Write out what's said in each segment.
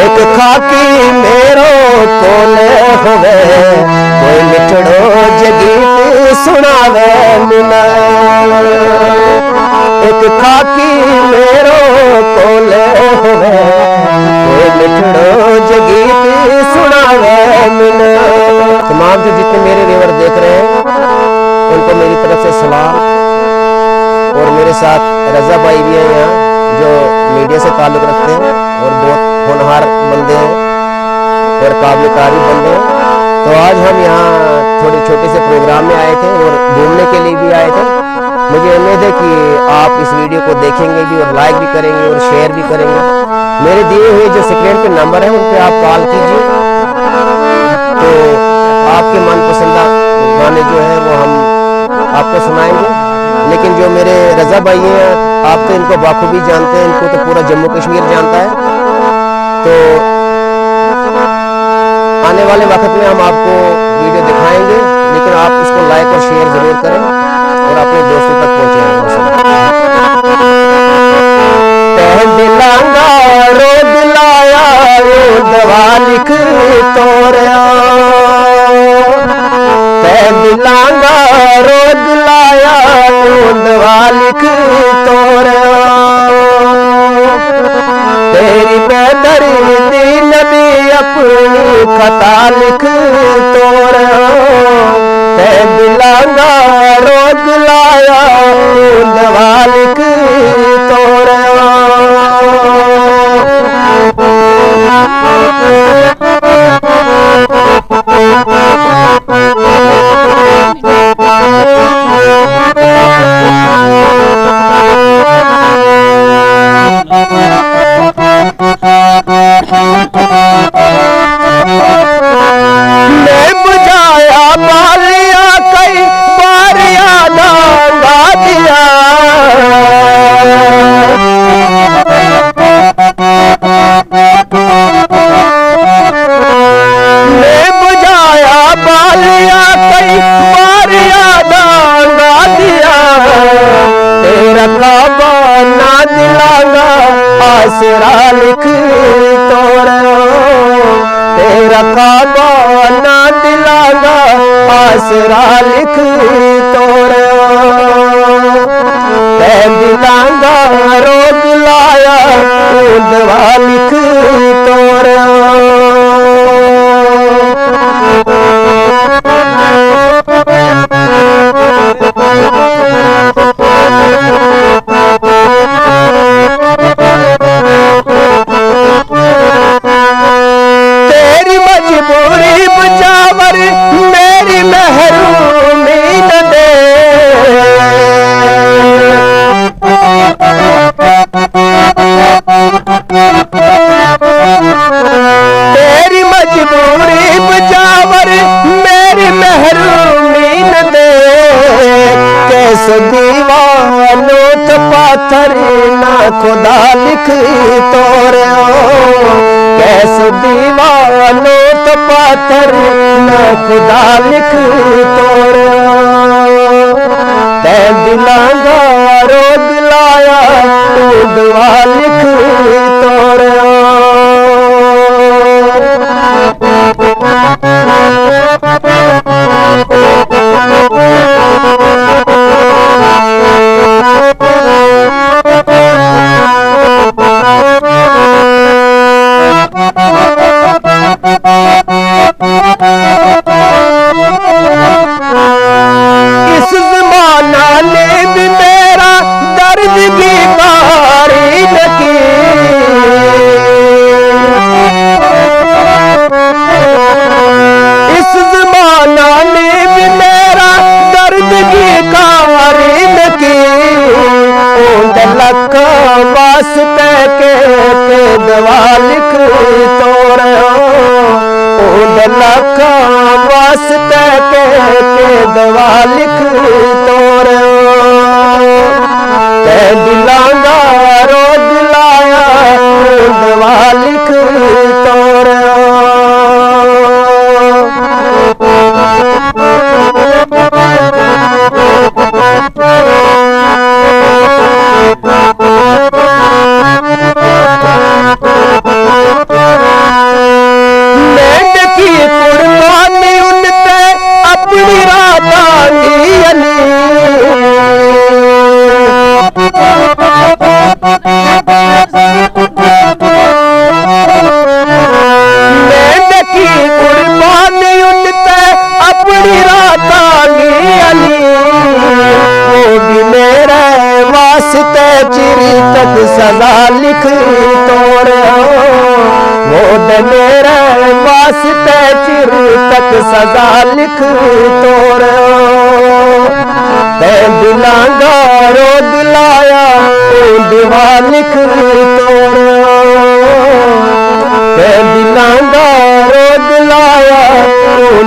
एक खाकी मेरो कोले होवे कोई मिठड़ो जगीत सुनावे मुना एक खाकी मेरो कोले होवे कोई मिठड़ो जगीत सुनावे मुना। तमाम जो जितने मेरे व्यूअर देख रहे हैं उनको मेरी तरफ से सलाम। और मेरे साथ रजा भाई भी हैं यहाँ जो मीडिया से ताल्लुक़ रखते हैं और बहुत होनहार बंदे हैं और काबिल तारीफ बंदे हैं। तो आज हम यहाँ थोड़े छोटे से प्रोग्राम में आए थे और घूमने के लिए भी आए थे। मुझे उम्मीद है कि आप इस वीडियो को देखेंगे भी और लाइक भी करेंगे और शेयर भी करेंगे। मेरे दिए हुए जो स्क्रीन पे नंबर है उन पर आप कॉल कीजिए तो आपके मनपसंदा गाने जो है वो हम आपको सुनाएंगे। लेकिन जो मेरे रजा भाई हैं आप तो इनको बाखूबी जानते हैं, इनको तो पूरा जम्मू कश्मीर जानता है। तो आने वाले वक्त में हम आपको वीडियो दिखाएंगे, लेकिन आप इसको लाइक और शेयर जरूर करें और अपने दोस्तों तक पहुंचाएं। दिलांगा रो दिलाया दवा लिख तोड़िया दिलांगा रो दिलाया दवा लिख तोड़िया तेरी बेदर्दी नबी अपनी खता लिख तोड़िया दिलांगा रो दिलाया दवा लिख तोड़िया। मैं बुझाया बालिया कई बार याद आंगा दिया मैं बुझाया बालिया कई बार याद आंगा दिया तेरा काबा ना दिलांगा आसरा लिख तोड़ा तेरा काबा ना दिलांगा आसरा लिख तोड़ा दिलांगा रो दिलाया दवा लिख तोड़ा। तेरी मजबूरी बचावर मेरी महरूमी न दे तेरी मजबूरी बचावर मेरी महरूमी न दे कैसे दीवानो तो पाथर ना खुदा लिख तोड़ो कैसे दीवानो तो पाथर ना खुदा लिख तोड़ो तै दिलांगा रो दिलाया दवा लिख तोड़ो। इस ज़माना ने भी मेरा दर्द की तारीफ की इस ज़माना ने भी मेरा दर्द की तारीफ की लख वास्ते के दवा लिख तोड़ा लख वास्ते के दवा लिख तोड़ा दिलांगा रो दिलाया दवा लिख तोड़ा। सजा लिख तोड़ो मोद मेरे वास्ते चिर तक सजा लिख तोड़ो ते दिलांगा रो दिलाया दिवा लिख तोड़ो ते दिलांगा रो दिलाया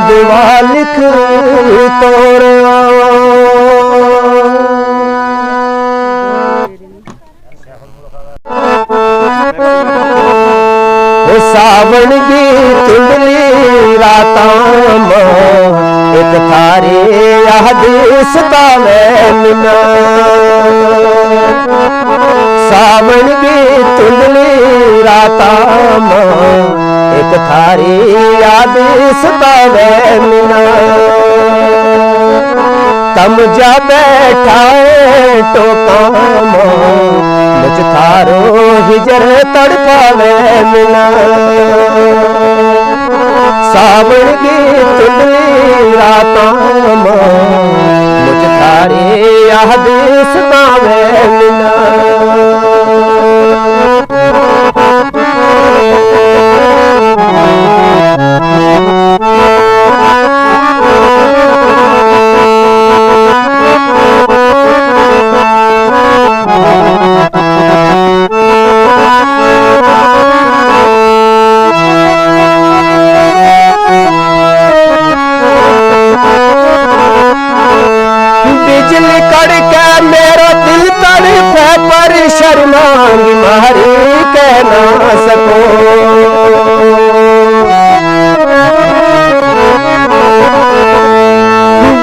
दिवा लिख तोड़ो सावन की तुंडली रातां एक थारी याद सतावे मिना सावन की तुंडली रातां एक थारी याद सतावे मिना तम जा बैठा टोका मुझ थारो हिजर तड़पावे मिना सावन की तुंडली रातां मुझ थारी याद सतावे मिना शर्मांगी मारी कह ना सको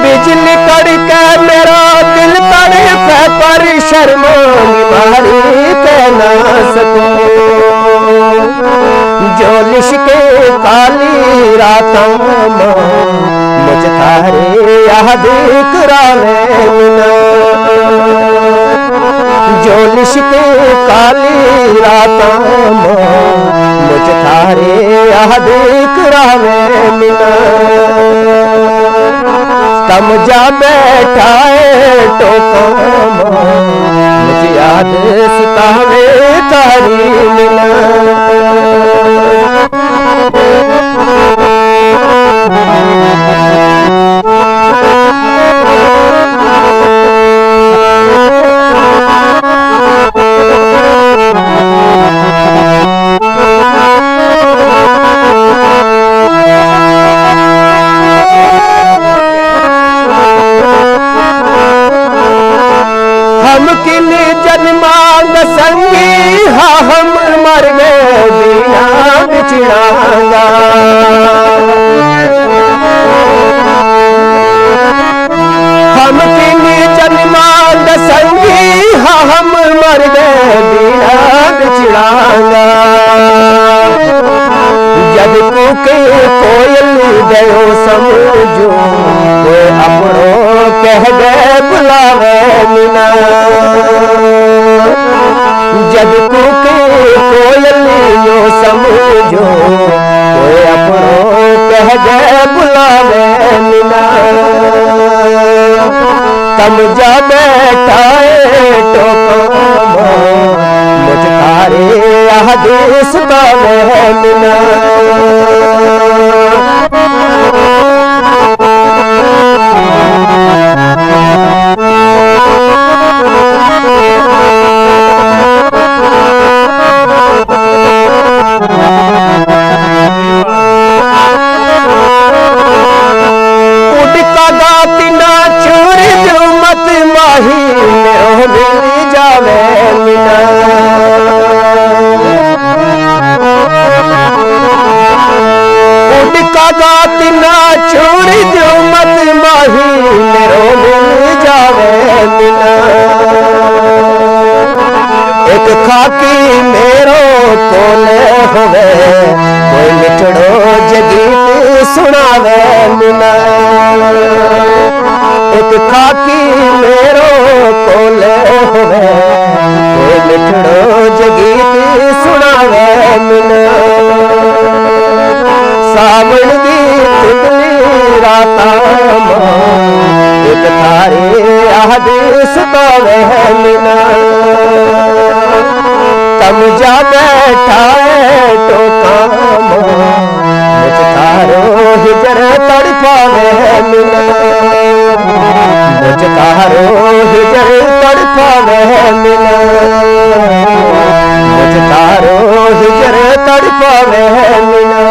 बिजली कड़के मेरा दिल तड़पे पर शर्मांगी मारी कह ना सको जो लिशके काली रातां मुझ थारे याद करावे मिना जो लिशके काली रातां मुझ थारे याद करावे मिना तम जा बैठा टोका मुझ याद सतावे तारी मिना हम किन जन्मांग संगी हाँ हम मर गए बिना बिछड़ांगा हम किन जन्मांग संगी हाँ हम मर गए बिना बिछड़ांगा जब कुके कोयल गयो समझो वो अपनो कह गए बुलावे मिना जब कुके कोयल यो समझो वो अपनो कह गए बुलावे मिना तम जा बैठा टोका मुझ थारे याद सतावे मिना खाकी मेरो कोले होवे कोई मिठड़ो जगीत सुनावे मिना एक खाकी मेरो कोले होवे कोई मिठड़ो जगीत सुनावे मिना सावन दी तुंडली रातां एक थारे याद सतावे मिना समझा बैठा है टोका मुझ तारो हिजर तड़पावे मिला मुझ तारो हिजर तड़पावे मिला मुझ तारो हिजर तड़पावे मिला।